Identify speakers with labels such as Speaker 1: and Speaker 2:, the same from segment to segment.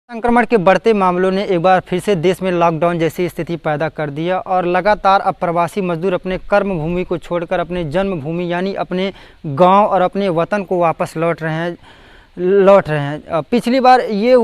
Speaker 1: संक्रमण के बढ़ते मामलों ने एक बार फिर से देश में लॉकडाउन जैसी स्थिति पैदा कर दी है और लगातार अब प्रवासी मजदूर अपने कर्म भूमि को छोड़कर अपने जन्मभूमि यानी अपने गांव और अपने वतन को वापस लौट रहे हैं। पिछली बार ये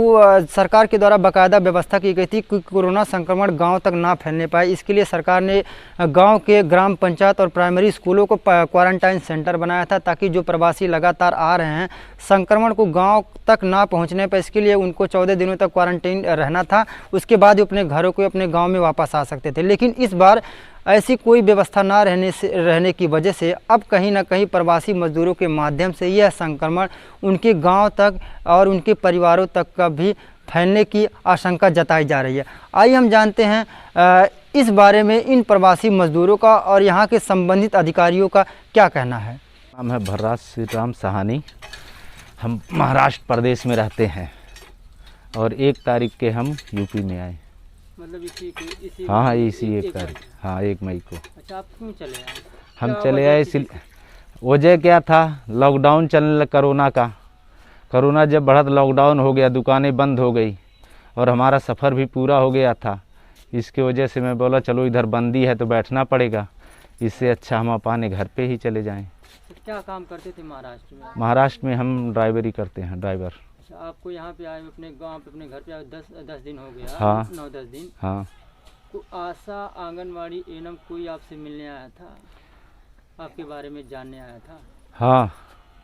Speaker 1: सरकार के द्वारा बाकायदा व्यवस्था की गई थी कि कोरोना संक्रमण गांव तक ना फैलने पाए। इसके लिए सरकार ने गांव के ग्राम पंचायत और प्राइमरी स्कूलों को क्वारंटाइन सेंटर बनाया था ताकि जो प्रवासी लगातार आ रहे हैं संक्रमण को गांव तक ना पहुंचने पर इसके लिए उनको 14 दिनों तक क्वारंटाइन रहना था। उसके बाद वो अपने घरों को अपने गाँव में वापस आ सकते थे। लेकिन इस बार ऐसी कोई व्यवस्था ना रहने की वजह से अब कहीं ना कहीं प्रवासी मजदूरों के माध्यम से यह संक्रमण उनके गांव तक और उनके परिवारों तक का भी फैलने की आशंका जताई जा रही है। आइए हम जानते हैं इस बारे में इन प्रवासी मजदूरों का और यहाँ के संबंधित अधिकारियों का क्या कहना है।
Speaker 2: नाम है भर्राज श्री राम सहानी। हम महाराष्ट्र प्रदेश में रहते हैं और 1 तारीख के हम यूपी में आए।
Speaker 1: मतलब इसी
Speaker 2: 1 तारीख, हाँ 1 मई को।
Speaker 1: अच्छा, आप क्यों चले आए?
Speaker 2: हम चले आए वजह क्या था, लॉकडाउन चलने कोरोना का। कोरोना जब बढ़ा तो लॉकडाउन हो गया, दुकानें बंद हो गई और हमारा सफ़र भी पूरा हो गया था। इसके वजह से मैं बोला चलो इधर बंदी है तो बैठना पड़ेगा, इससे अच्छा हम अपने घर पे ही चले जाएं।
Speaker 1: तो क्या काम करते थे महाराष्ट्र में?
Speaker 2: महाराष्ट्र में हम ड्राइवरी करते हैं, ड्राइवर।
Speaker 1: आपको यहाँ पे आए अपने गांव पे अपने घर पे आए 10 दिन हो गया।
Speaker 2: हाँ
Speaker 1: 9-10 दिन।
Speaker 2: हाँ।
Speaker 1: आशा आंगनवाड़ी एनम कोई आपसे मिलने आया था, आपके बारे में जानने आया था?
Speaker 2: हाँ।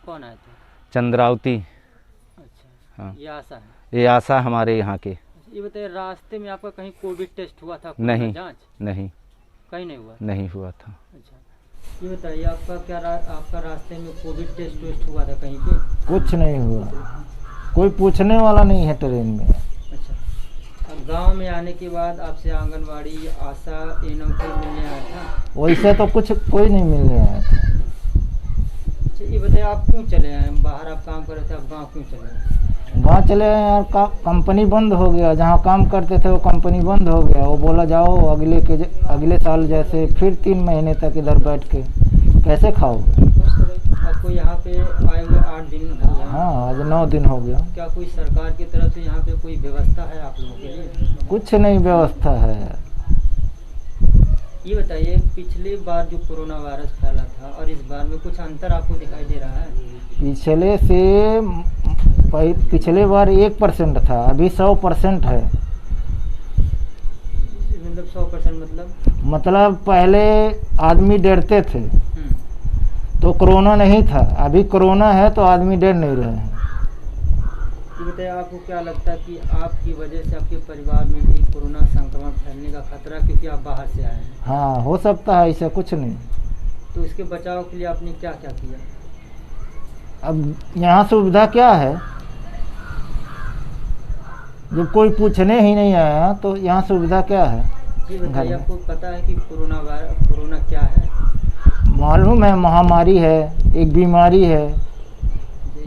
Speaker 1: कौन आया था?
Speaker 2: चंद्रावती।
Speaker 1: अच्छा।
Speaker 2: हाँ।
Speaker 1: ये आशा है?
Speaker 2: ये आशा हमारे यहाँ के।
Speaker 1: ये बताइए, रास्ते में आपका कहीं कोविड टेस्ट हुआ था?
Speaker 2: नहीं,
Speaker 1: जाँच
Speaker 2: नहीं,
Speaker 1: कहीं नहीं हुआ?
Speaker 2: नहीं हुआ था।
Speaker 1: अच्छा, ये बताइए आपका आपका रास्ते में कोविड टेस्ट हुआ था कहीं पे?
Speaker 3: कुछ नहीं हुआ, कोई पूछने वाला नहीं है ट्रेन में।
Speaker 1: अच्छा, अब गांव में आने के बाद आपसे आंगनवाड़ी आशा एनम कोई मिलने आया था?
Speaker 3: वैसे तो कुछ कोई नहीं मिलने आया था।
Speaker 1: अच्छा, ये बताइए आप क्यों चले आए? बाहर आप काम कर रहे थे, आप गाँव क्यों चले आए?
Speaker 3: गाँव चले आए यार, कंपनी बंद हो गया, जहाँ काम करते थे वो कंपनी बंद हो गया। वो बोला जाओ अगले साल जैसे फिर 3 महीने तक इधर बैठ के कैसे खाओ।
Speaker 1: आपको यहाँ पे आए हुए 8 दिन हो गया?
Speaker 3: हाँ, आज 9 दिन हो गया।
Speaker 1: क्या कोई सरकार की तरफ से यहाँ पे कोई व्यवस्था है आप लोगों के लिए?
Speaker 3: कुछ नहीं व्यवस्था है।
Speaker 1: ये बताइए, पिछली बार जो कोरोना वायरस फैला था और इस बार में कुछ अंतर आपको दिखाई दे रहा है? पिछले बार 1% था, अभी 100% है। मतलब 100% मतलब
Speaker 3: पहले आदमी डरते थे तो कोरोना नहीं था, अभी कोरोना है तो आदमी डर नहीं रहे हैं।
Speaker 1: ये बताइए, आपको क्या लगता है कि आपकी वजह से आपके परिवार में भी कोरोना संक्रमण फैलने का खतरा, क्योंकि आप बाहर से आए हैं?
Speaker 3: हाँ, हो सकता है, ऐसा कुछ नहीं।
Speaker 1: तो इसके बचाव के लिए आपने क्या क्या किया?
Speaker 3: अब यहाँ सुविधा क्या है, जब कोई पूछने ही नहीं आया तो यहाँ सुविधा क्या है?
Speaker 1: ये बताइए, आपको पता है कि कोरोना क्या है?
Speaker 3: मालूम है, महामारी है, एक बीमारी है,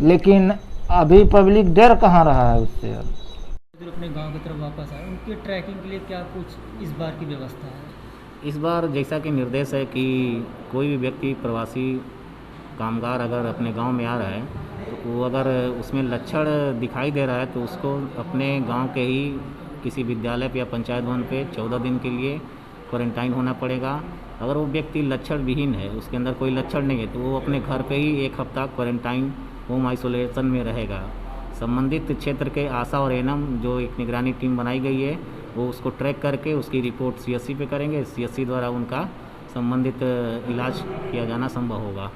Speaker 3: लेकिन अभी पब्लिक डर कहाँ रहा है उससे। अब
Speaker 1: अपने गांव की तरफ वापस आए, उनके ट्रैकिंग के लिए क्या कुछ इस बार की व्यवस्था है?
Speaker 4: इस बार जैसा कि निर्देश है कि कोई भी व्यक्ति प्रवासी कामगार अगर अपने गांव में आ रहा है तो वो अगर उसमें लक्षण दिखाई दे रहा है तो उसको अपने गांव के ही किसी विद्यालय पे या पंचायत भवन पे 14 दिन के लिए क्वारंटाइन होना पड़ेगा। अगर वो व्यक्ति लक्षण विहीन है, उसके अंदर कोई लक्षण नहीं है, तो वो अपने घर पे ही 1 हफ्ता क्वारंटाइन होम आइसोलेशन में रहेगा। संबंधित क्षेत्र के आशा और एनम जो एक निगरानी टीम बनाई गई है वो उसको ट्रैक करके उसकी रिपोर्ट CSC पे करेंगे। CSC द्वारा उनका संबंधित इलाज किया जाना संभव होगा।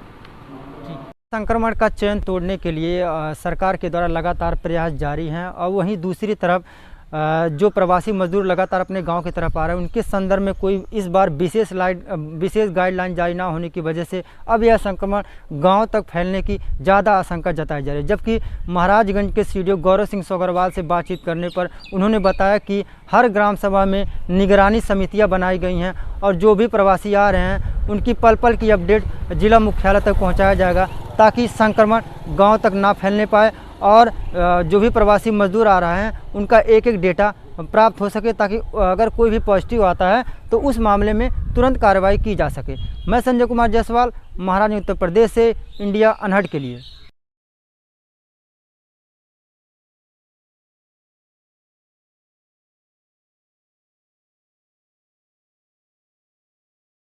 Speaker 1: संक्रमण का चेन तोड़ने के लिए सरकार के द्वारा लगातार प्रयास जारी हैं और वहीं दूसरी तरफ जो प्रवासी मजदूर लगातार अपने गांव की तरफ आ रहे हैं उनके संदर्भ में कोई इस बार विशेष गाइडलाइन जारी ना होने की वजह से अब यह संक्रमण गांव तक फैलने की ज़्यादा आशंका जताई जा रही है। जबकि महाराजगंज के CDO गौरव सिंह सोगरवाल से बातचीत करने पर उन्होंने बताया कि हर ग्राम सभा में निगरानी समितियां बनाई गई हैं और जो भी प्रवासी आ रहे हैं उनकी पल पल की अपडेट जिला मुख्यालय तक पहुँचाया जाएगा ताकि संक्रमण गाँव तक ना फैलने पाए और जो भी प्रवासी मजदूर आ रहे हैं उनका एक डेटा प्राप्त हो सके ताकि अगर कोई भी पॉजिटिव आता है तो उस मामले में तुरंत कार्रवाई की जा सके। मैं संजय कुमार जायसवाल, महाराजगंज उत्तर प्रदेश से इंडिया अनहट के लिए।